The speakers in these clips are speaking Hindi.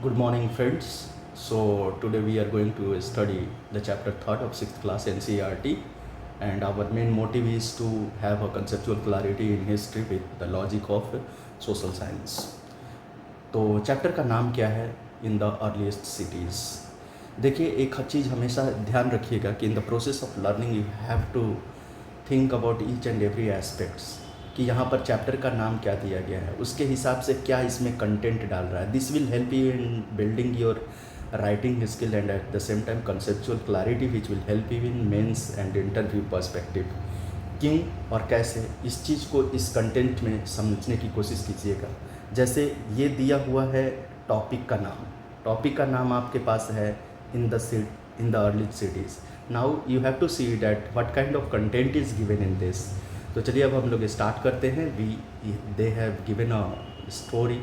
Good morning, friends. So today we are going to study the chapter third of sixth class NCERT, and our main motive is to have a conceptual clarity in history with the logic of social science. तो चैप्टर का नाम क्या है? In the earliest cities. देखिए, एक चीज़ हमेशा ध्यान रखिएगा कि in the process of learning you have to think about each and every aspects, कि यहाँ पर चैप्टर का नाम क्या दिया गया है, उसके हिसाब से क्या इसमें कंटेंट डाल रहा है। This will help you in building your writing skill and at the same time conceptual clarity which will help you in mains and interview perspective. क्यों और कैसे, इस चीज़ को इस कंटेंट में समझने की कोशिश कीजिएगा। जैसे ये दिया हुआ है टॉपिक का नाम आपके पास है in the early cities. Now you have to see that what kind of content is given in this. तो चलिए अब हम लोग स्टार्ट करते हैं। They have given a story.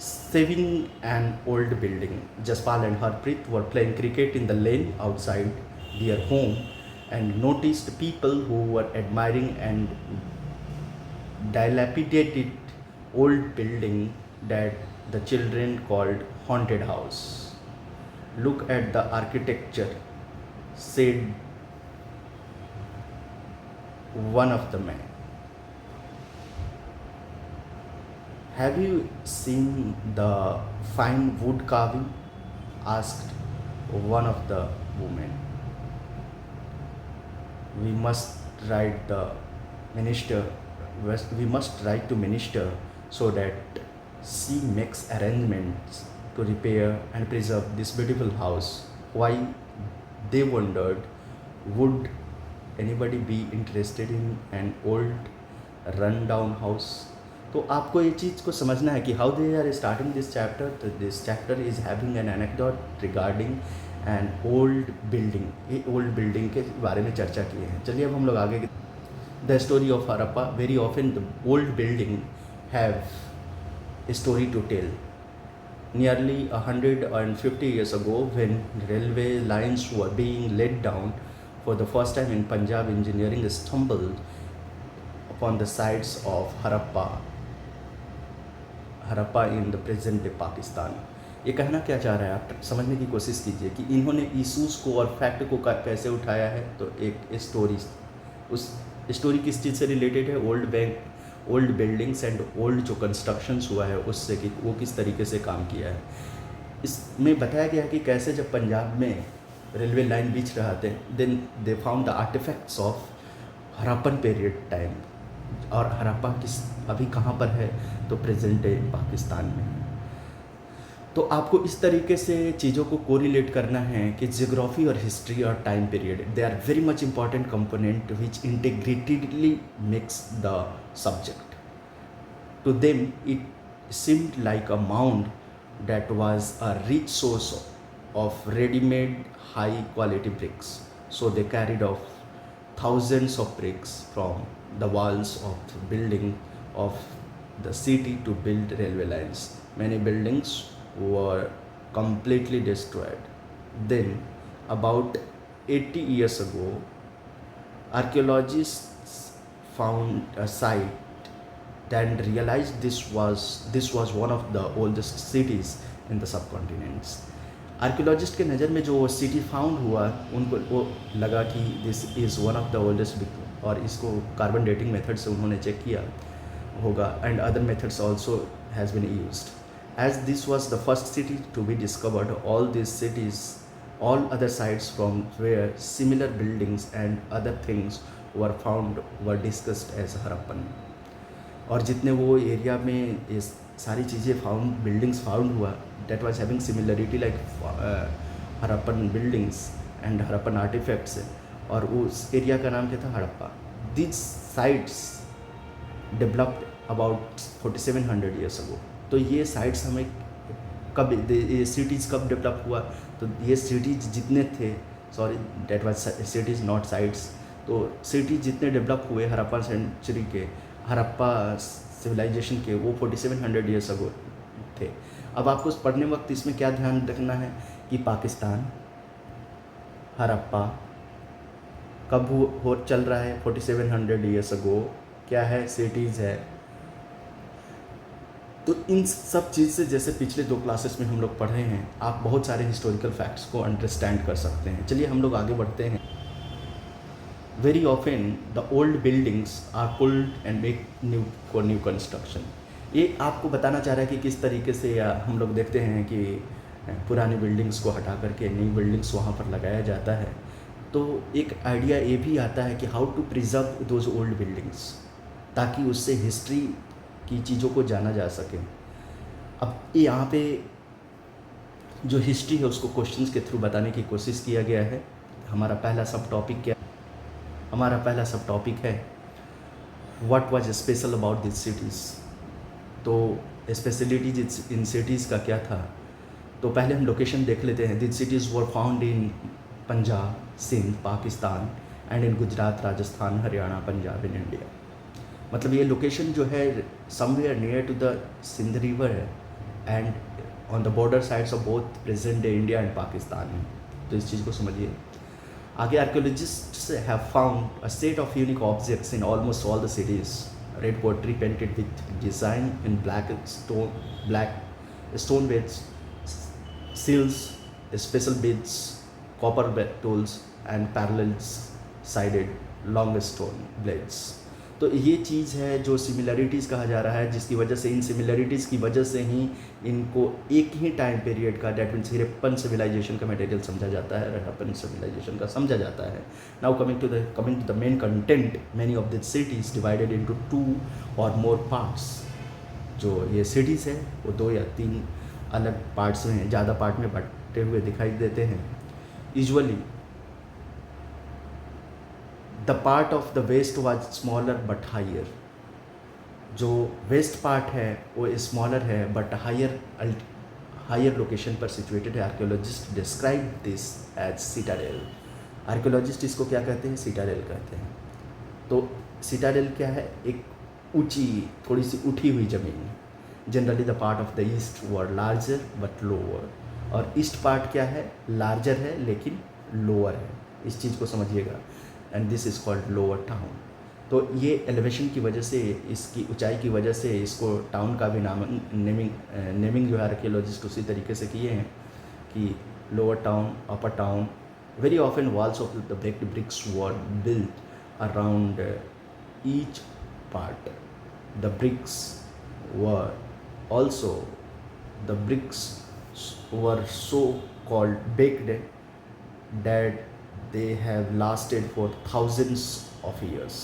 Saving an old building, Jaspal and Harpreet were playing cricket in the lane outside their home and noticed people who were admiring and dilapidated old building that the children called haunted house. Look at the architecture, said one of the men. Have you seen the fine wood carving? Asked one of the women. We must write the minister. We must write to minister so that she makes arrangements to repair and preserve this beautiful house. Why? They wondered, would anybody be interested in an old run-down house? तो आपको ये चीज़ को समझना है कि how they are starting this chapter. तो this chapter is having an anecdote regarding an old building. ये ओल्ड बिल्डिंग के बारे में चर्चा किए हैं। चलिए अब हम लोग आगे। The story of Harappa. Very often the old building have a story to tell. Nearly 150 years ago, when railway lines were being laid down for the first time in Punjab, engineering stumbled upon the sites of Harappa in the present day Pakistan. ये कहना क्या चाह रहा है, आप समझने की कोशिश कीजिए कि इन्होंने इशूज़ को और फैक्ट को कैसे उठाया है। तो एक स्टोरी, उस स्टोरी किस चीज़ से रिलेटेड है? ओल्ड बिल्डिंग्स एंड ओल्ड जो कंस्ट्रक्शंस हुआ है उससे, कि वो किस तरीके से काम किया है। इसमें बताया गया है कि कैसे जब पंजाब में रेलवे लाइन बिछ रहा थे, then they found the artifacts of Harappan period time. और हरप्पा किस अभी कहाँ पर है? तो प्रेजेंट डे पाकिस्तान में। तो आपको इस तरीके से चीज़ों को कोरिलेट करना है कि जियोग्राफी और हिस्ट्री और time period, they are very much important component which integratedly makes the subject. To them it seemed like a mound that was a rich source of ready-made high-quality bricks. So they carried off thousands of bricks from the walls of the building of the city to build railway lines. Many buildings were completely destroyed. Then, about 80 years ago, archaeologists found a site then realized this was one of the oldest cities in the subcontinents. Archaeologist के नज़र में जो सिटी फाउंड हुआ, उनको वो लगा कि this is one of the oldest, और इसको कार्बन डेटिंग मेथड से उन्होंने चेक किया होगा, and other methods also has been used. As this was the first city to be discovered, all this cities, all other sites from where similar buildings and other things were found were discussed as Harappan. और जितने वो एरिया में ये सारी चीज़ें बिल्डिंग्स फाउंड हुआ, that was having similarity like Harappan buildings and Harappan artifacts, और उस एरिया का नाम क्या था? Harappa. This sites developed about 4700 years ago. तो ये साइट्स हमें कब, ये सिटीज़ कब डेवलप हुआ? तो ये सिटीज़ जितने थे, sorry that was cities not sites. तो सिटीज़ जितने डेवलप हुए हरप्पा सेंचुरी के, हरप्पा सिविलाइजेशन के, वो 4700 ईयर्स अगो थे। अब आपको पढ़ने वक्त इसमें क्या ध्यान रखना है कि पाकिस्तान, हरप्पा कब हो चल रहा है? 4700 ईयर्स अगो। क्या है? सिटीज़ है। तो इन सब चीज़ से, जैसे पिछले 2 क्लासेस में हम लोग पढ़े हैं, आप बहुत सारे हिस्टोरिकल फैक्ट्स को अंडरस्टैंड कर सकते हैं। चलिए हम लोग आगे बढ़ते हैं। Very often the old buildings are pulled and make new construction. ये आपको बताना चाह रहा है कि किस तरीके से हम लोग देखते हैं कि पुरानी बिल्डिंग्स को हटा करके नई बिल्डिंग्स वहाँ पर लगाया जाता है। तो एक आइडिया ये भी आता है कि how to preserve those old buildings, ताकि उससे हिस्ट्री की चीज़ों को जाना जा सके। अब यहाँ पे जो हिस्ट्री है उसको क्वेश्चंस के थ्रू बताने की कोशिश किया गया है। हमारा पहला सब टॉपिक क्या, हमारा पहला सब टॉपिक है what was special about this cities. तो स्पेशलिटीज इन सिटीज़ का क्या था, तो पहले हम लोकेशन देख लेते हैं। This cities were found in Punjab, Sindh, Pakistan and in Gujarat, Rajasthan, Haryana, Punjab in India. मतलब ये लोकेशन जो है somewhere near to the Sindh river है and on the border sides of both present day India and Pakistan है। तो इस चीज़ को समझिए। आगे archaeologists have found a set of unique objects in almost all the cities. Red pottery painted with design in black stone beds, seals, special beads, copper tools and parallel sided long stone blades। तो ये चीज़ है जो सिमिलरिटीज़ कहा जा रहा है, जिसकी वजह से, इन सिमिलरिटीज़ की वजह से ही इनको एक ही टाइम पीरियड का, डेट मीन्स हड़प्पन सिविलाइजेशन का मटेरियल समझा जाता है, हड़प्पन सिविलाइजेशन का समझा जाता है। Now coming to the main content, many of this cities divided into 2 और मोर पार्ट्स। जो ये सिटीज़ है वो 2 या 3 अलग पार्ट्स में, ज़्यादा पार्ट में बटे हुए दिखाई देते हैं। Usually the part of the west was smaller but higher. जो वेस्ट पार्ट है वो स्मॉलर है बट हायर लोकेशन पर सिचुएटेड है। Archaeologist describe this as citadel. Archaeologist इसको क्या कहते हैं, सिटाडेल कहते हैं। तो सिटाडेल क्या है, एक ऊंची, थोड़ी सी उठी हुई ज़मीन। Generally the part of the east were larger but lower, और ईस्ट पार्ट क्या है, लार्जर है लेकिन लोअर है। इस चीज़ को समझिएगा। And this is called lower town. तो ये एलिवेशन की वजह से, इसकी ऊंचाई की वजह से इसको टाउन का भी नेमिंग जो है आर्कियोलॉजिस्ट उसी तरीके से किए हैं कि lower town, upper town. Very often walls of the bricks were built around each part. The BRICS were also, the bricks were so called baked that they have lasted for thousands of years।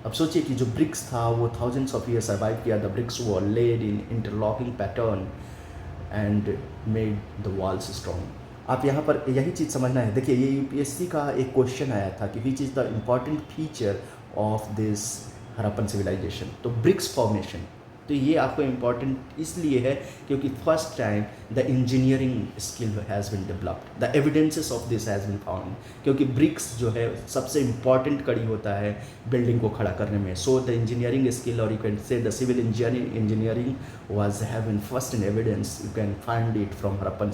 अब सोचिए कि जो ब्रिक्स था वो thousands of years सर्वाइव किया। द BRICS were laid in interlocking pattern and made the walls strong। आप यहाँ पर यही चीज़ समझना है। देखिए ये यूपीएससी का एक क्वेश्चन आया था कि which is the important feature of this Harappan civilisation. तो ब्रिक्स फॉर्मेशन, तो ये आपको इम्पॉर्टेंट इसलिए है क्योंकि first time the engineering skill has been developed, the evidences of this has been found. क्योंकि ब्रिक्स जो है सबसे इम्पॉर्टेंट कड़ी होता है बिल्डिंग को खड़ा करने में। सो द इंजीनियरिंग स्किल, और you can say the civil engineering was have in first in evidence, you can find it from Harappan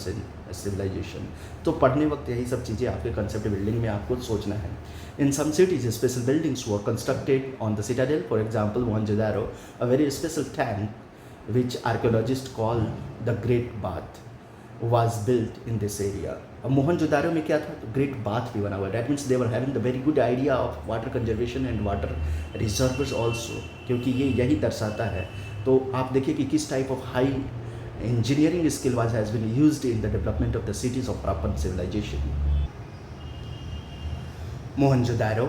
civilisation. तो पढ़ने वक्त यही सब चीज़ें आपके कंसेप्ट बिल्डिंग में आपको सोचना है। In some cities, special buildings were constructed on the citadel. For example, Mohenjo-daro, a very special tank which archaeologists call the Great Bath, was built in this area. अब मोहनजोदारो में क्या था, तो ग्रेट बाथ भी बना हुआ। That means they were having the very good idea of water conservation and water reservoirs also, क्योंकि ये यही दर्शाता है। तो आप देखिए कि किस type of high engineering skill was has been used in the development of the cities of Harappan civilisation. Mohenjo-daro,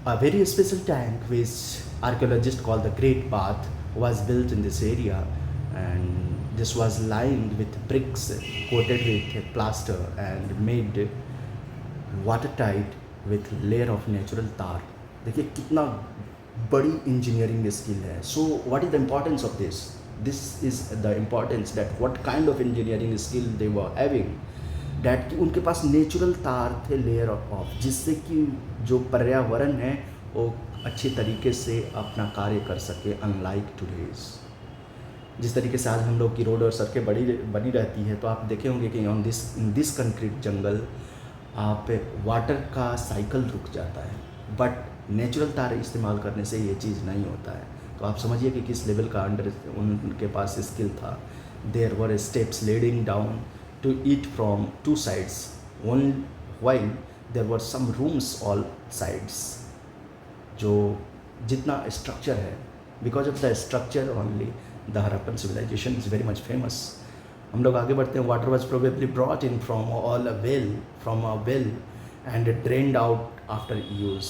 a very special tank which archaeologists call the Great Bath, was built in this area, and this was lined with bricks coated with plaster and made watertight with layer of natural tar। देखिए कितना बड़ी इंजीनियरिंग स्किल है। So what is the importance of this? This is the importance that what kind of engineering skill they were having, that कि उनके पास नेचुरल तार थे, लेयर ऑफ, जिससे कि जो पर्यावरण है वो अच्छे तरीके से अपना कार्य कर सके। अनलाइक टुडेज, जिस तरीके से आज हम लोग की रोड और सड़कें बनी रहती है, तो आप देखे होंगे कि इन दिस कंक्रीट जंगल आप वाटर का साइकिल रुक जाता है, बट नेचुरल तार इस्तेमाल करने से ये चीज़ नहीं होता है। तो तो आप समझिए कि किस लेवल का अंडर उनके पास स्किल था. There were steps leading down to it from two sides one while there were some rooms all sides. जो जितना स्ट्रक्चर है, because of the structure only the Harappan civilisation is very much famous. हम लोग आगे बढ़ते हैं. Water was probably brought in from a well and drained out after use.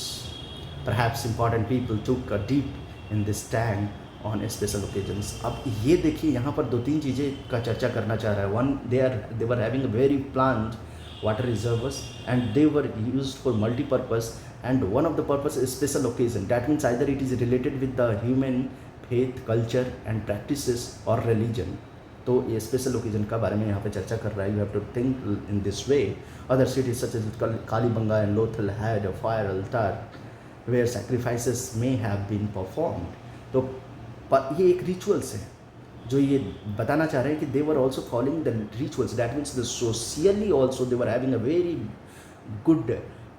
Perhaps important people took a dip in this tank on special occasions. अब ये देखिए यहाँ पर दो तीन चीज़ें का चर्चा करना चाह रहा है. One, they were having a very planned water reservoirs and they were used for multi-purpose, and one of the purpose is special occasion. That means either it is related with the human faith, culture and practices or religion. तो ये स्पेशल ओकेजन का बारे में यहाँ पे चर्चा कर रहा है. You have to think in this way. Other cities such as Kalibangan and Lothal had a fire altar where sacrifices may have been performed. तो ये एक रिचुअल्स है जो ये बताना चाह रहे हैं कि they were also following the rituals. That means the socially also they were having a very good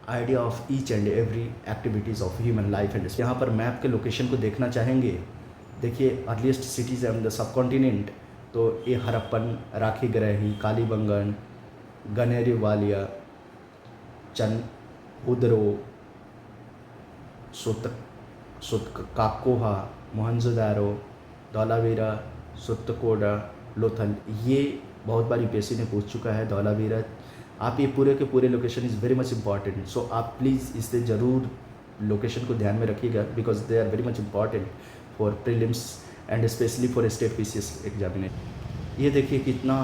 idea of each and every activities of human life. And यहाँ पर मैप के लोकेशन को देखना चाहेंगे. देखिए earliest cities on the subcontinent. तो ये हरप्पन, राखीगृही, कालीबंगन, गनेरीवालिया, उदरो, काकोहा, मोहनजोदारो, धौलावीरा, सुत्तकोडा, लोथल. ये बहुत बार यूपीएससी ने पूछ चुका है. धौलावीरा, आप ये पूरे के पूरे location is very much important. So आप प्लीज़ इससे ज़रूर लोकेशन को ध्यान में रखिएगा because they are very much important for prelims and specially for state PCS examination. ये देखिए कितना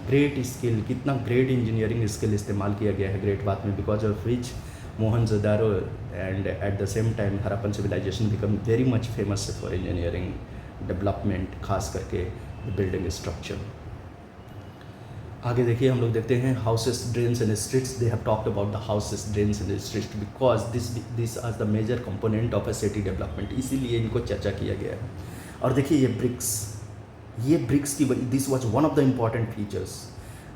ग्रेट स्किल, कितना ग्रेट इंजीनियरिंग स्किल इस्तेमाल किया गया है ग्रेट बात में, because of which Mohenjodaro and at the same time Harappan civilization become very much famous for engineering development, खास करके बिल्डिंग स्ट्रक्चर. आगे देखिए हम लोग देखते हैं houses, drains and streets. They have talked about the houses, drains and streets because this are the major component of a city development. इसीलिए इनको चर्चा किया गया है. और देखिए ये ब्रिक्स की this was one of the important features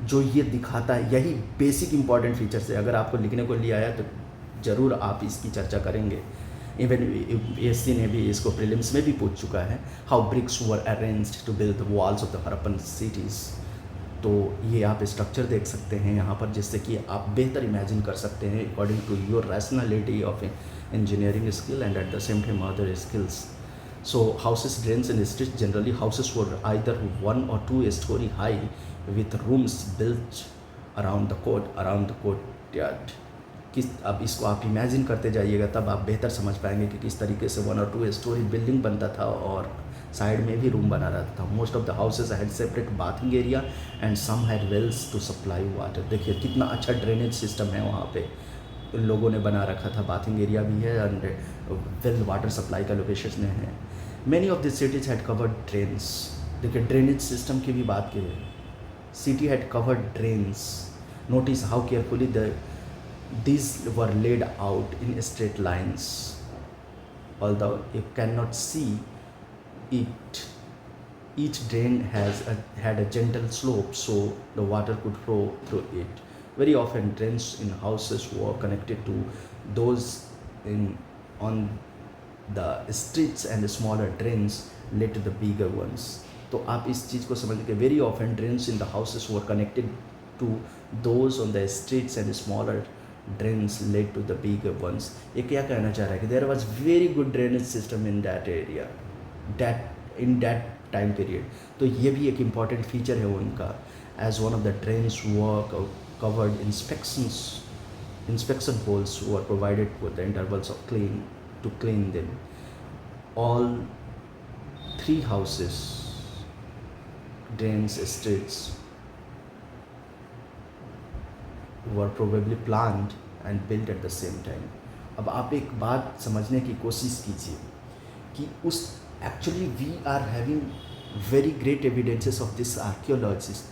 जो ये दिखाता है. यही बेसिक इंपॉर्टेंट फीचर्स है. अगर आपको लिखने को लिया आया तो ज़रूर आप इसकी चर्चा करेंगे. इवन यूपीएससी ने भी इसको प्रीलिम्स में भी पूछ चुका है. How bricks were arranged to build the walls of the Harappan cities. तो ये आप स्ट्रक्चर देख सकते हैं यहाँ पर, जिससे कि आप बेहतर इमेजिन कर सकते हैं according to your rationality of engineering skill and at the same time other skills. So houses, drains and streets, generally houses were either 1 or 2 story high with rooms built around the courtyard. अब इसको आप इमेजिन करते जाइएगा तब आप बेहतर समझ पाएंगे कि किस तरीके से 1 और 2 स्टोरी बिल्डिंग बनता था और साइड में भी रूम बना रहता था. Most of the houses had separate bathing area and some had wells to supply water. देखिए कितना अच्छा ड्रेनेज सिस्टम है वहाँ पे लोगों ने बना रखा था. बाथिंग एरिया भी है एंड वेल वाटर सप्लाई का लोकेशन है. Many of this cities had covered drains. देखिए ड्रेनेज सिस्टम की भी बात की है. City had covered drains. Notice how carefully these were laid out in straight lines. Although you cannot see it, each drain had a gentle slope so the water could flow through it. Very often drains in houses were connected to those on the streets and the smaller drains led to the bigger ones. तो आप इस चीज़ को समझ के very often drains in the houses were connected to those on the streets and the smaller drains led to the bigger ones. ये क्या कहना चाह रहा है कि there was very good drainage system in that area, in that time period. तो ये भी एक important feature है उनका. As one of the drains were covered, inspection holes were provided with the intervals of to clean them. All 3 houses, drains, streets were probably planned and built at the same time. अब आप एक बात समझने की कोशिश कीजिए कि उस actually we are having very great evidences of this archaeologist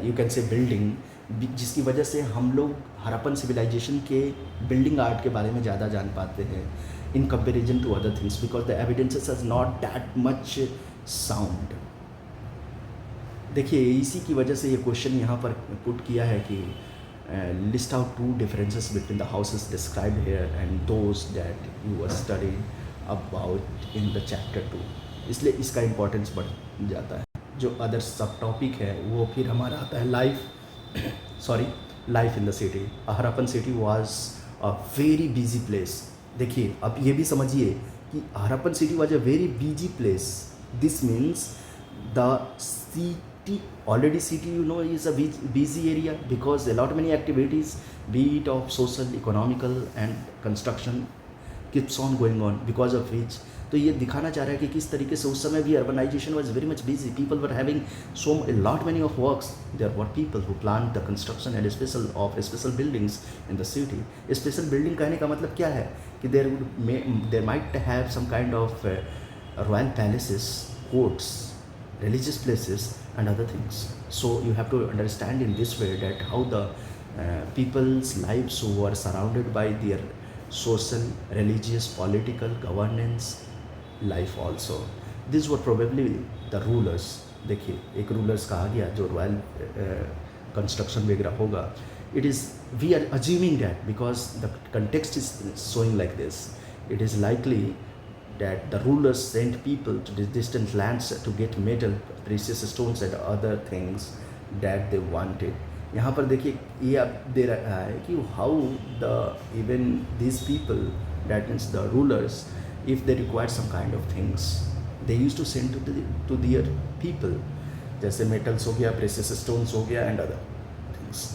you can say building, जिसकी वजह से हम लोग हरप्पन सिविलाइजेशन के बिल्डिंग आर्ट के बारे में ज़्यादा जान पाते हैं in comparison to other things because the evidences are not that much sound. देखिए इसी की वजह से ये क्वेश्चन यहाँ पर पुट किया है कि list out 2 differences between the houses described here and those that you are studied about in the chapter 2, इसलिए इसका इम्पोर्टेंस बढ़ जाता है। जो अदर सब टॉपिक है वो फिर हमारा आता है life sorry life in the city. Harappan city was a very busy place. देखिए अब ये भी समझिए कि Harappan city was a very busy place. This means the city already city is a busy area because a lot many activities, be it of social, economical and construction, keeps on going on, because of which तो ये दिखाना चाह रहा है कि किस तरीके से उस समय भी urbanisation was very much busy, people were having so lot many of works, there were people who plan the construction and special buildings in the city. Special building कहने का मतलब क्या है कि there might have some kind of royal palaces, courts, religious places and other things. So you have to understand in this way that how the people's lives who are surrounded by their social, religious, political, governance life also. These were probably the rulers. देखिए एक रूलर्स कहा गया जो रॉयल कंस्ट्रक्शन वगैरह होगा। It is we are assuming that because the context is showing like this, it is likely that the rulers sent people to these distant lands to get metal, precious stones and other things that they wanted. यहाँ पर देखिए ये अब दे रहा है कि how the even these people, that means the rulers, if they required some kind of things, they used to send to their people, जैसे metals हो गया, precious stones हो गया and other things.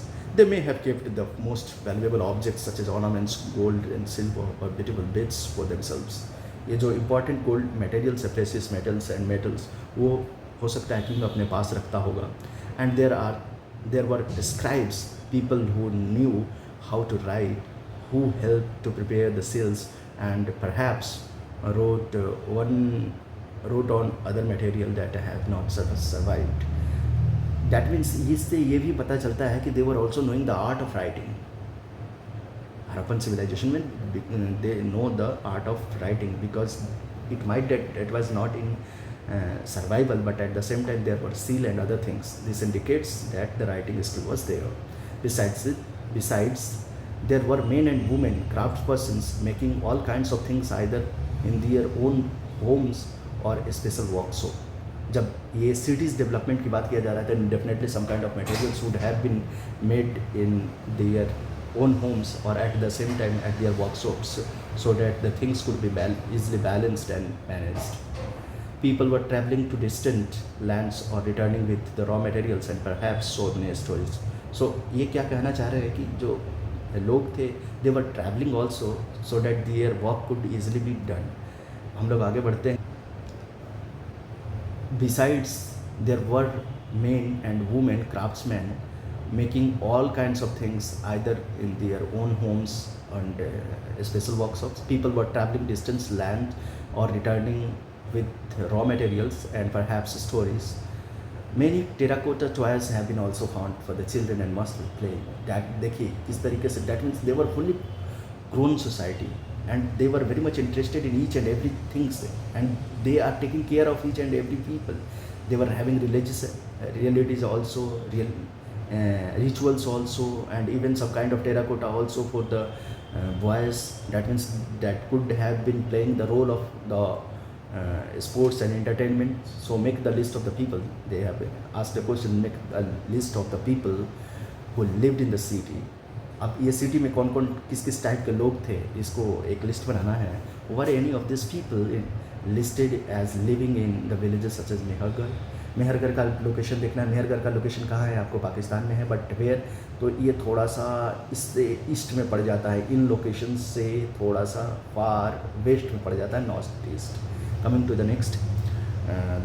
They may have kept the most valuable objects such as ornaments, gold and silver or beautiful bits for themselves. ये जो इम्पॉर्टेंट गोल्ड मटेरियल्स है, प्रेशियस मेटल्स एंड मेटल्स, वो हो सकता है किंग अपने पास रखता होगा। And there were scribes, people who knew how to write, who help to prepare the seals and perhaps wrote on other material that have not survived. That means इससे ये भी पता चलता है कि they were also knowing the art of writing. Harappan civilization when they know the art of writing, because it might that it was not in survival, but at the same time there were seal and other things. This indicates that the writing skill was there. Besides there were men and women craftspersons making all kinds of things either in their own homes or special workshop. जब ये cities development की बात किया जा रहा है then definitely some kind of materials would have been made in their own homes or at the same time at their workshops, so that the things could be easily balanced and managed. People were traveling to distant lands or returning with the raw materials and perhaps souvenirs stories. So ये क्या कहना चाह रहे हैं कि जो लोग थे they were traveling also so that their work could easily be done. हम लोग आगे बढ़ते हैं। Besides there were men and women craftsmen making all kinds of things either in their own homes and special workshops. People were traveling distance land or returning with raw materials and perhaps stories. Many terracotta toys have been also found for the children and must be playing. That देखिए किस तरीके से, that means they were fully grown society and they were very much interested in each and every things, and they are taking care of each and every people. They were having religious realities also, rituals also, and even some kind of terracotta also for the boys. That means that could have been playing the role of the sports and entertainment. So make the list of the people. They have asked the question, make a list of the people who lived in the city. अब ये सिटी में कौन कौन किस किस टाइप के लोग थे, इसको एक लिस्ट बनाना है. Were any of this people listed as living in the villages such as Mehrgarh. Mehrgarh का लोकेशन देखना है. मेहरगढ़ का लोकेशन कहाँ है आपको? पाकिस्तान में है, बट वेयर, तो ये थोड़ा सा इससे ईस्ट में पड़ जाता है. इन लोकेशन से थोड़ा सा फार वेस्ट में पड़ जाता है, north east. Coming to the next,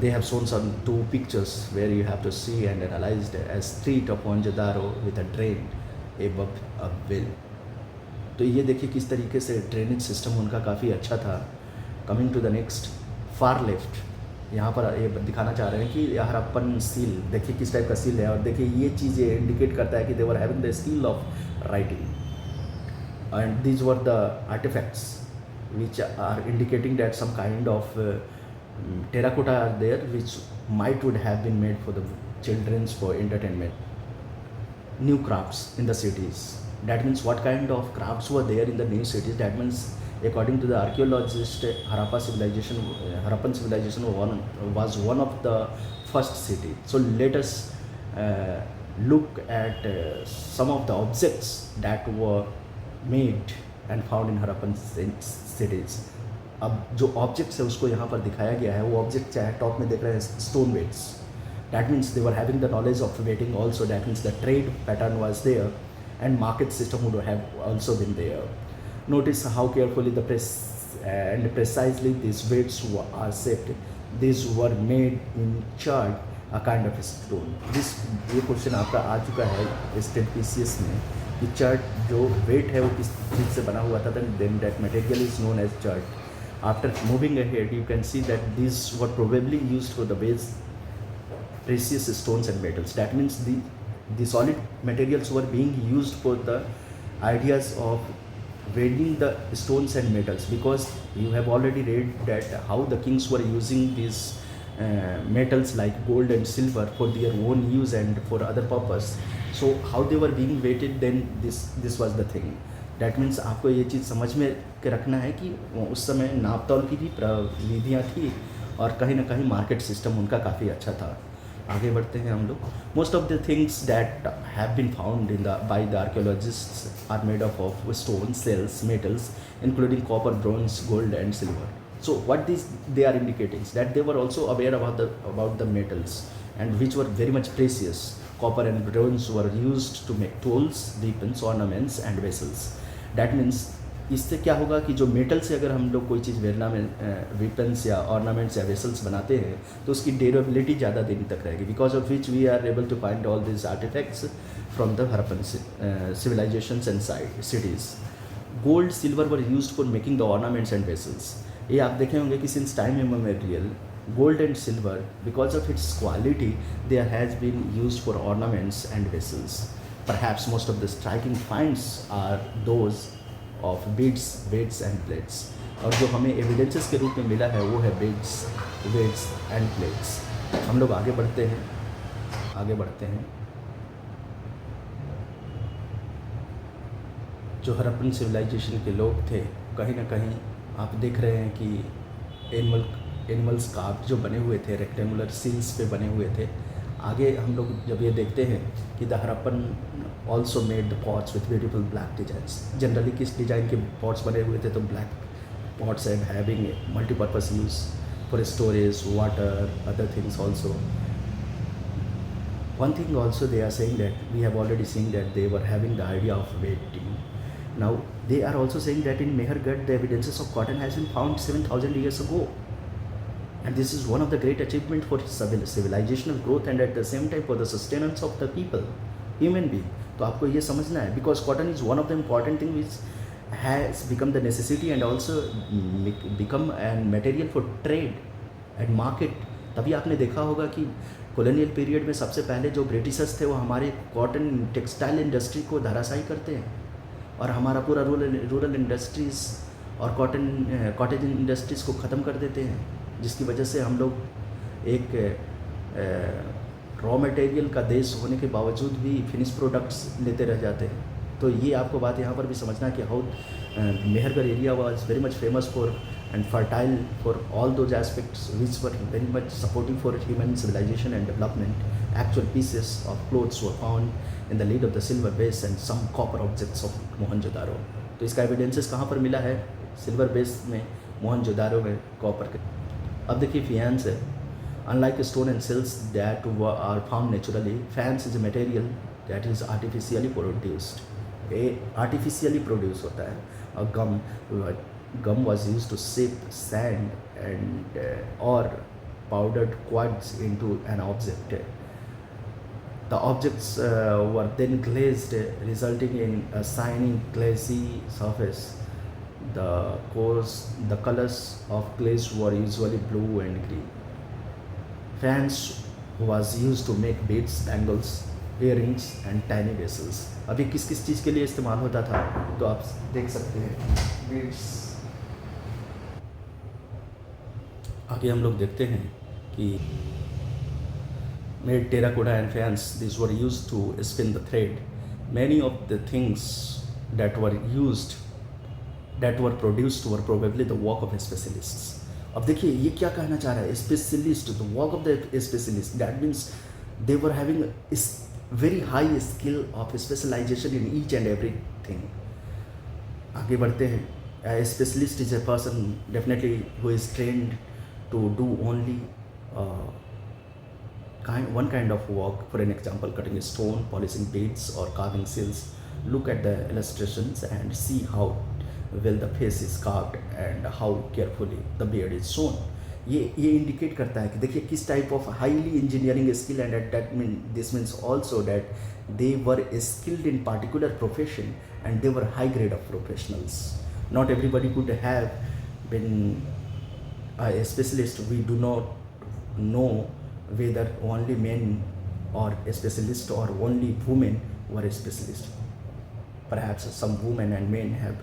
they have shown some two pictures where you have to see and analyze a street of Mohenjo-daro with a drain above a well. तो ये देखिए किस तरीके से ड्रेनेज सिस्टम उनका काफ़ी अच्छा था. Coming to the next, far left, यहाँ पर ये दिखाना चाह रहे हैं कि हरप्पन सील, देखिए किस टाइप का सील है. और देखिए ये चीज़ ये इंडिकेट करता है कि they were having the skill of writing, and these were the artifacts which are indicating that some kind of terracotta are there which might would have been made for the children's for entertainment. New crafts in the cities, that means what kind of crafts were there in the new cities. That means According to the archaeologist, Harappan civilization was one of the first city. So let us uh, look at some of the objects that were made and found in Harappan cities. अब जो ऑब्जेक्ट्स है उसको यहाँ पर दिखाया गया है, वो ऑब्जेक्ट चाहे टॉप में देख रहे हैं stone weights. That means they were having the knowledge of weighting also. That means the trade pattern was there and market system would have also been there. Notice how carefully and precisely these weights are set. These were made in chart, a kind of stone. ये क्वेश्चन आपका आ चुका है स्टेट पीसीएस में कि चर्ट जो वेट है वो किस चीज़ से बना हुआ था. then that material is known as chart. After moving ahead, you can see that these were probably used for the base precious stones and metals. That means the solid materials were being used for the ideas of weighing the stones and metals, because you have already read that how the kings were using these metals like gold and silver for their own use and for other purpose. So how they were being weighted, then this was the thing. That means आपको ये चीज़ समझ में के रखना है कि उस समय नाप तौल की भी विधियाँ थी और कहीं ना कहीं मार्केट सिस्टम उनका काफ़ी अच्छा था. आगे बढ़ते हैं हम लोग. Most of the things that have been found in the by the archaeologists are made up of stone, shells, metals including copper, bronze, gold and silver. So what they are indicating is that they were also aware about the metals, and which were very much precious. Copper and bronze were used to make tools, weapons, ornaments and vessels. That means इससे क्या होगा कि जो मेटल से अगर हम लोग कोई चीज़ वेपन्स या ऑर्नामेंट्स या वेसल्स बनाते हैं तो उसकी ड्यूरेबिलिटी ज़्यादा दिन तक रहेगी, because of which we are able to find all this artefacts from the Harappan civilisations and cities. Gold, silver were used for making the ornaments and vessels. ये आप देखे होंगे कि since time immemorial gold and silver, because of its quality, there has been used for ornaments and vessels. Perhaps most of the striking finds are those of beads, weights and plates. और जो हमें एविडेंसेस के रूप में मिला है वो है beads, weights and plates. हम लोग आगे बढ़ते हैं. जो हरप्पन सिविलाइजेशन के लोग थे, कहीं ना कहीं आप देख रहे हैं कि एनिमल्स कार्व जो बने हुए थे, रेक्टेंगुलर सील्स पे बने हुए थे. आगे हम लोग जब ये देखते हैं कि the Harappan also made the pots with beautiful black designs. Generally किस डिज़ाइन के पॉट्स बने हुए थे, तो black pots and having multipurpose use for storage, water, other things also. One thing also they are saying that we have already seen that they were having the idea of weighting. Now they are also saying that in Mehergarh the evidences of cotton has been found 7,000 years ago. And this is one of the great achievement for civilizational growth and at the same time for the sustenance of the people, human being. तो आपको ये समझना है, because cotton is one of the important thing which has become the necessity and also become a material for trade and market. तभी आपने देखा होगा कि कॉलोनियल पीरियड में सबसे पहले जो ब्रिटिशर्स थे वो हमारे कॉटन टेक्सटाइल इंडस्ट्री को धराशायी करते हैं और हमारा पूरा रूरल इंडस्ट्रीज़ और कॉटेज इंडस्ट्रीज़ को ख़त्म कर देते हैं, जिसकी वजह से हम लोग एक रॉ मटेरियल का देश होने के बावजूद भी फिनिश प्रोडक्ट्स लेते रह जाते हैं. तो ये आपको बात यहाँ पर भी समझना है कि how Mehrgarh area was very much famous for and fertile for all those aspects which were very much supporting for human civilization and development. Actual pieces of clothes were found in the lead of the silver base and some copper objects of Mohenjodaro. तो इसका एविडेंसेस कहाँ पर मिला है? सिल्वर बेस में, मोहनजोदारो में कॉपर के. अब देखिए फैंस है. Unlike stone and cells that are found naturally, fans is a material that is artificially produced. Artificially produce होता है. और gum was used to shape sand and or powdered quartz into an object. The objects were then glazed, resulting in a shiny glassy surface. The colors of glaze were usually blue and green. Fans was used to make beads, bangles, earrings and tiny vessels. अभी किस किस चीज़ के लिए इस्तेमाल होता था तो आप देख सकते हैं. beads. आगे हम लोग देखते हैं कि made terracotta and fans, these were used to spin the thread. Many of the things that were used that were produced were probably the work of specialists. अब देखिए ये क्या कहना चाह रहा है, specialist, the work of the specialist, that means they were having very high skill of specialisation in each and every thing. आगे बढ़ते हैं. Specialist is a person definitely who is trained to do only one kind of work. For an example, cutting a stone, polishing beads, or carving seals. Look at the illustrations and see how well the face is carved and how carefully the beard is sewn. ये इंडिकेट करता है कि देखिए किस type of highly engineering skill, and that mean this means also that they were skilled in particular profession and they were high grade of professionals. Not everybody could have been a specialist. We do not know whether only men or a specialist or only women were a specialist. Perhaps some women and men have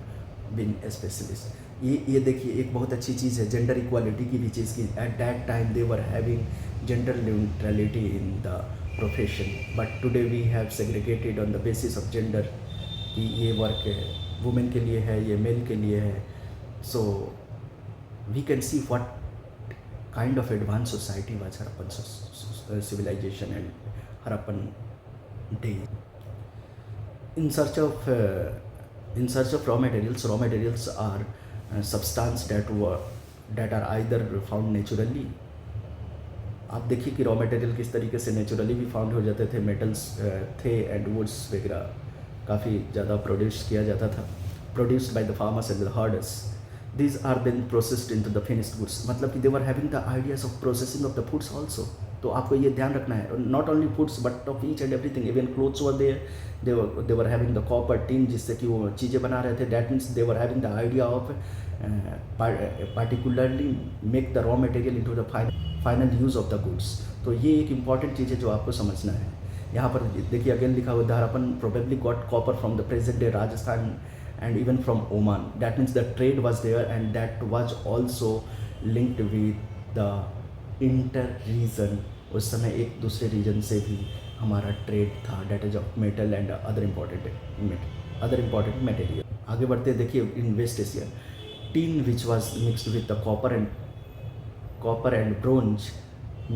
been a specialist. ये देखिए एक बहुत अच्छी चीज़ है जेंडर इक्वालिटी की भी चीज़ की. At that time they were having gender neutrality in the profession, but today we have segregated on the basis of gender कि ये वर्क वुमेन के लिए है, ये मेल के लिए है. सो we can see what kind of advanced society was Harappan civilization and Harappan day. In search of raw materials. Raw materials are substance that are either found naturally. आप देखिए कि रॉ मटेरियल किस तरीके से नेचुरली भी फाउंड हो जाते थे. मेटल्स थे एंड वुड्स वगैरह काफ़ी ज़्यादा प्रोड्यूस किया जाता था, produced by the farmers and the herders. These are then processed into the finished goods. मतलब कि they were having the ideas of processing of the foods also. तो आपको ये ध्यान रखना है, not only foods but of each and everything. Even clothes were there. They were having the copper tin जिससे कि वो चीज़ें बना रहे थे. That means they were having the idea of particularly make the raw material into the final use of the goods. तो ये एक important चीज़ है जो आपको समझना है. यहाँ पर देखिए अगेन लिखा हुआ Harappan probably got copper from the present day Rajasthan and even from Oman. That means the trade was there, and that was also linked with the inter-region. उस समय एक दूसरे रीजन से भी हमारा ट्रेड था, that is of metal and other important material. आगे बढ़ते देखिए in West Asia. Tin which was mixed with the copper and bronze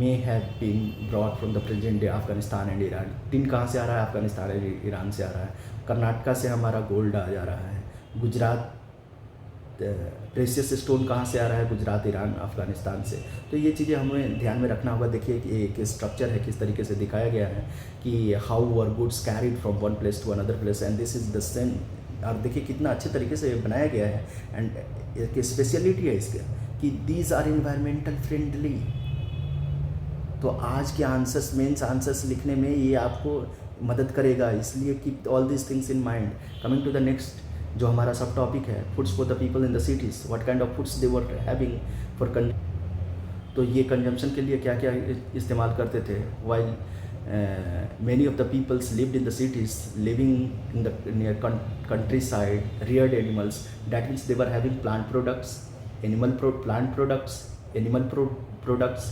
may have been brought from the present day Afghanistan and Iran. Tin कहाँ से आ रहा है? अफगानिस्तान एंड ईरान से आ रहा है. कर्नाटका से हमारा गोल्ड आ जा रहा है. गुजरात प्रेशियस स्टोन कहाँ से आ रहा है? गुजरात, ईरान, अफगानिस्तान से. तो ये चीज़ें हमें ध्यान में रखना होगा. देखिए कि एक स्ट्रक्चर है, किस तरीके से दिखाया गया है कि how were goods carried from one place to another place, and this is the same. और देखिए कितना अच्छे तरीके से बनाया गया है. एंड एक स्पेशलिटी है इसका कि दीज आर इन्वायरमेंटल फ्रेंडली. तो आज के आंसर्स, मेंस आंसर्स लिखने में ये आपको मदद करेगा. इसलिए keep all this things in mind. Coming to the next जो हमारा सब टॉपिक है, foods for the people in the cities. What kind of foods they were having for तो ये कंजम्पशन के लिए क्या क्या इस्तेमाल करते थे. While many of the peoples lived in the cities, living in the near countryside, reared animals. That means they were having plant products, animal products.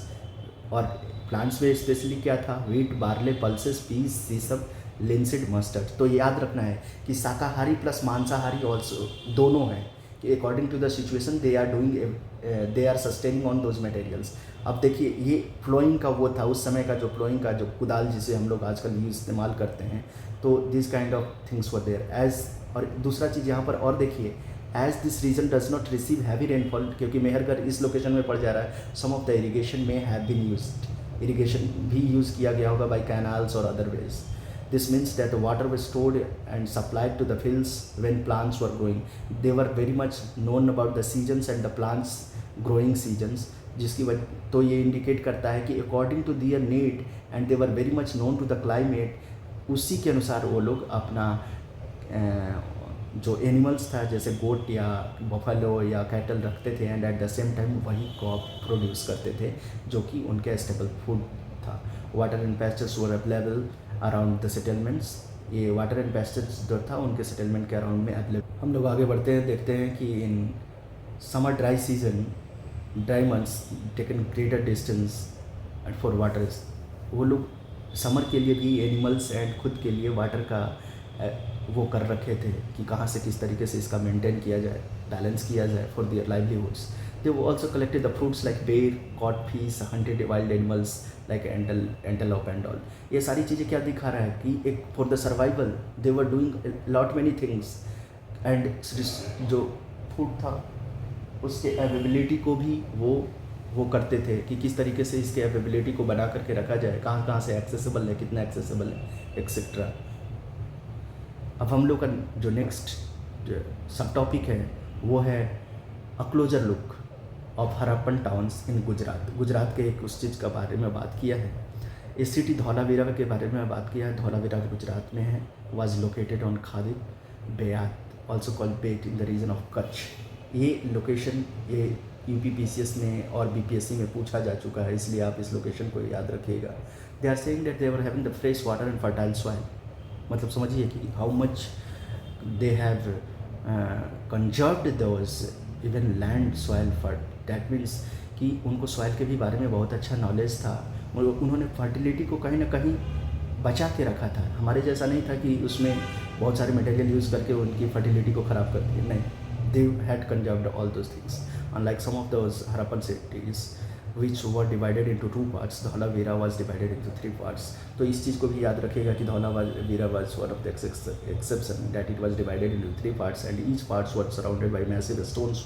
और प्लांट्स में स्पेशली क्या था? वीट, बार्ले, पल्सेस, पीस, सीसम, लिंसिड, मस्टर्ड. तो याद रखना है कि शाकाहारी प्लस मांसाहारी ऑल्सो दोनों हैं कि according to the situation they are sustaining on those materials. अब देखिए ये फ्लोइंग का वो था उस समय का, जो फ्लोइंग का जो कुदाल जिसे हम लोग आजकल इस्तेमाल करते हैं. तो this kind of things were there as. और दूसरा चीज़ यहाँ पर और देखिए, as this region does not receive heavy rainfall, क्योंकि मेहरगढ़ इस लोकेशन में पड़ जा रहा है. सम ऑफ द इरीगेशन में हैव बीन यूज्ड. इरीगेशन भी यूज़ किया गया होगा बाय कैनाल्स और other ways. This means that the water was stored and supplied to the fields when plants were growing. They were very much known about the seasons and the plants growing seasons, जिसकी वजह तो ये इंडिकेट करता है कि according to their need and they were very much known to the climate. उसी के अनुसार वो लोग अपना जो एनिमल्स था जैसे गोट या बफलो या कैटल रखते थे, and at the same time वही क्रॉप प्रोड्यूस करते थे जो कि उनका स्टेबल फूड था. Water and pastures were available around the settlements. ये वाटर एंड पैस्चर्स जो था उनके सेटलमेंट के अराउंड में अवेलेबल. हम लोग आगे बढ़ते हैं, देखते हैं कि in summer dry season dry months taken greater distance for water. वो लोग समर के लिए भी एनिमल्स एंड खुद के लिए वाटर का वो कर रखे थे कि कहाँ से किस तरीके से इसका मेंटेन किया जाए, बैलेंस किया जाए for their livelihoods. They also collected the fruits like ber, caught fish, hunted wild animals like antelope and all. ये सारी चीज़ें क्या दिखा रहा है कि एक for the survival they were doing lot many things, and जो फूड था उसके अवेबिलिटी को भी वो करते थे कि किस तरीके से इसके अवेबिलिटी को बना करके रखा जाए, कहाँ कहाँ से एक्सेसिबल है, कितना एक्सेसिबल है, एक्सेट्रा। अब हम लोग का जो नेक्स्ट सब टॉपिक है वो है a closer look of Harappan towns in Gujarat. Gujarat के एक उस चीज़ का बारे में बात किया है। इस सिटी धौलावीरा के बारे में बात किया है। धौलावीरा गुजरात में है, was located on Khadir Beyt also called Bet in the region of Kutch. ये लोकेशन ये यूपीपीसीएस में और बीपीएससी में पूछा जा चुका है, इसलिए आप इस लोकेशन को याद रखिएगा। They are saying that they were having the fresh water and fertile soil. मतलब समझिए कि how much they have conserved those even land soil fertile. That means कि उनको सॉइल के भी बारे में बहुत अच्छा नॉलेज था। उन्होंने फर्टिलिटी को कहीं ना कहीं बचा के रखा था। हमारे जैसा नहीं था कि उसमें बहुत सारे मटेरियल यूज़ करके उनकी फर्टिलिटी को ख़राब कर दिए, नहीं। They had conserved all those things unlike some of those Harappan cities which were divided into two parts. Dhaulavira was divided into three parts. तो इस चीज़ को भी याद रखिएगा कि Dhaulavira was one of the exception that it was divided into three parts, and each parts was surrounded by massive stones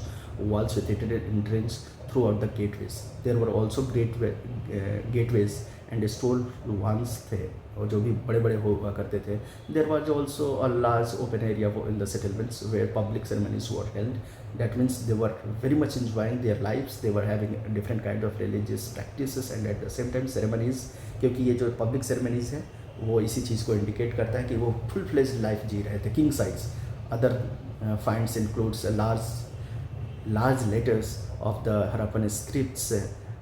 walls with heated entrance throughout the gateways. There were also gateways and stone ones थे, और जो भी बड़े बड़े हुआ करते थे। There was also a large open area in the settlements where public ceremonies were held. That means they were very much enjoying their lives. They were having different kind of religious practices and at the same time ceremonies, क्योंकि ये जो public ceremonies है वो इसी चीज़ को indicate करता है कि वो full fledged life जी रहे थे, king size. Other finds includes large letters of the Harappan scripts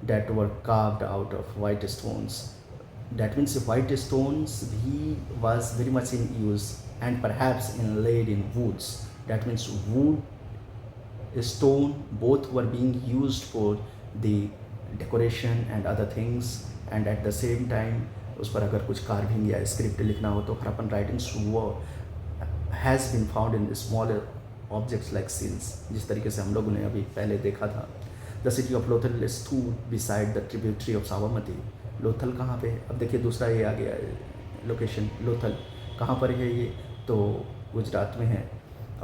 that were carved out of white stones. That means white stones he was very much in use and perhaps inlaid in woods. That means wood, stone, both were being used for the decoration and other things, and at the same time उस पर अगर कुछ carving या script लिखना हो तो Harappan writings has been found in smaller objects like seals, जिस तरीके से हम लोगों ने अभी पहले देखा था। The city of Lothal stood beside the tributary of Sabarmati. Lothal कहाँ पे? अब देखिए दूसरा ये आ गया लोकेशन। लोथल कहाँ पर है? ये तो गुजरात में है।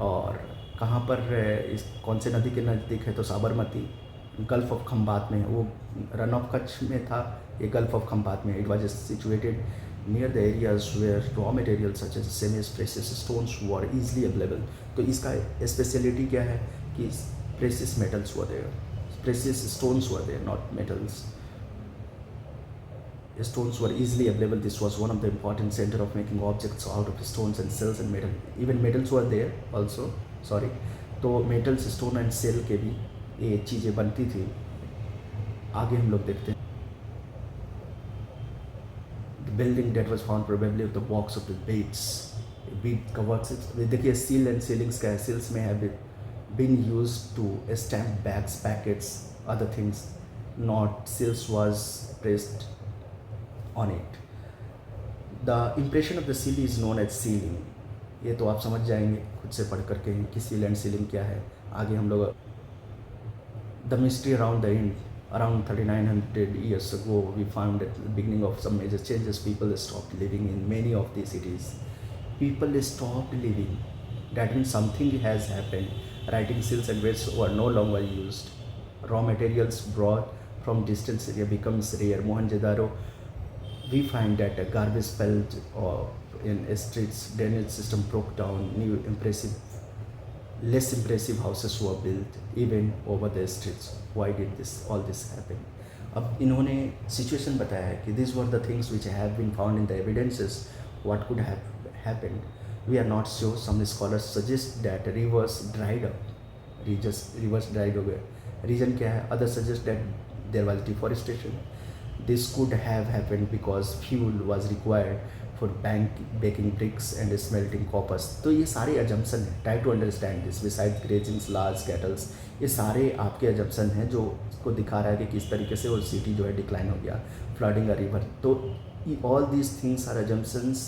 और कहाँ पर इस कौन से नदी के नज़दीक है? तो साबरमती गल्फ ऑफ खंबात में है। वो रन ऑफ कच्छ में था, ये गल्फ ऑफ खंबात में। It was situated near the areas where raw material such as semis precious stones were easily available. तो इसका स्पेशलिटी क्या है कि precious metals were there, precious stones were there, not metals. Stones were easily available. This was one of the important center of making objects out of stones and cells and metal. Even metals were there also. Sorry. तो metals, stone and cell के भी ये चीज़ें बनती थी। आगे हम लोग देखते हैं। The building that was found probably of the box of the beads. Bead covers it. देखिए seal and sealings का है। Seals में have been used to stamp bags, packets, other things. Not seals was pressed on it. The impression of the seal is known as sealing. ये तो आप समझ जाएंगे खुद से पढ़ करके कि seal and sealing क्या है। आगे हम लोग the mystery around the end. Around 3900 years ago, we found at the beginning of some major changes, people stopped living in many of these cities. People stopped living. That means something has happened. Writing seals and weights were no longer used. Raw materials brought from distant area becomes rare. Mohenjo-daro, we find that a garbage spilled in streets, drainage system broke down, new less impressive houses were built even over the streets. Why did all this happen? अब इन्होंने situation बताया है कि these were the things which have been found in the evidences. What could have happened? We are not sure. Some scholars suggest that rivers dried up. Rivers dried हो गए. Reason क्या है? Others suggest that there was deforestation. This could have happened because fuel was required for baking bricks and smelting coppers. तो ये सारे assumption हैं. Try to understand this. Besides grazing large cattle, ये सारे आपके assumption हैं जो को दिखा रहा है कि किस तरीके से वो city जो है decline हो गया, flooding a river. तो all these things are assumptions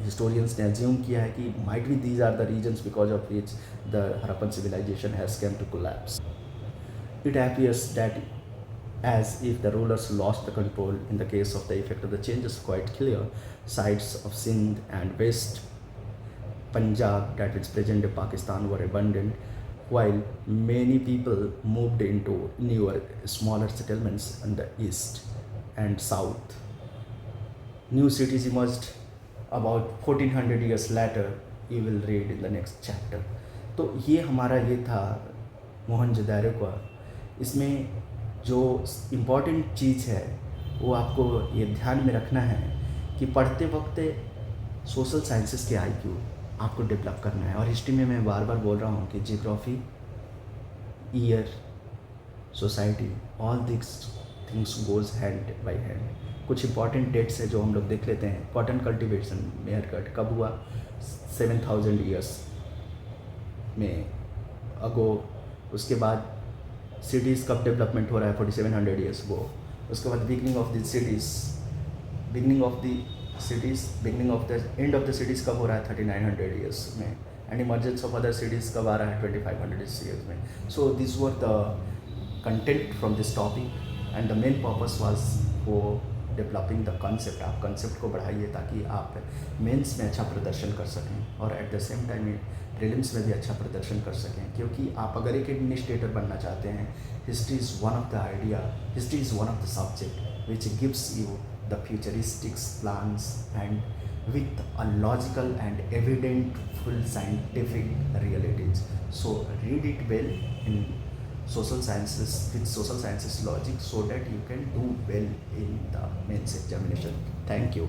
historians ने assume किया है कि might be these are the regions because of which the Harappan civilization has come to collapse. It appears that as if the rulers lost the control. In the case of the effect of the changes quite clear. Sites of Sindh and West Punjab, that is present day Pakistan, were abandoned, while many people moved into newer, smaller settlements in the east and south. New cities emerged about 1400 years later. You will read in the next chapter. तो ये हमारा ये था मोहनजोदारो का. इसमें जो इम्पॉर्टेंट चीज़ है वो आपको ये ध्यान में रखना है कि पढ़ते वक्त सोशल साइंसेस के आईक्यू आपको डेवलप करना है. और हिस्ट्री में मैं बार बार बोल रहा हूँ कि geography, year, society, all this things goes hand by hand. कुछ इंपॉर्टेंट डेट्स है जो हम लोग देख लेते हैं. कॉटन कल्टीवेशन मेहरगढ़ कब हुआ? 7000 ईयर्स में अगो. उसके बाद सिटीज़ कब डेवलपमेंट हो रहा है? 4700 ईयर्स गो. उसके बाद beginning of the cities, beginning of the end of the cities कब हो रहा है? 3900 ईयर्स में. And emergence of other cities कब आ रहा है? 2500 ईयर्स में. So this were the content from this topic and the main purpose was for developing the concept. आप कंसेप्ट को बढ़ाइए ताकि आप मेंस में अच्छा प्रदर्शन कर सकें और eight the same time prelims में भी अच्छा प्रदर्शन कर सकें. क्योंकि आप अगर एक एडमिनिस्ट्रेटर बनना चाहते हैं, history is one of the idea, history is one of the subject which gives you the futuristics plans and with a logical and evident full scientific realities. So read it well in social sciences, with social sciences logic, so that you can do well in the mains examination. Thank you.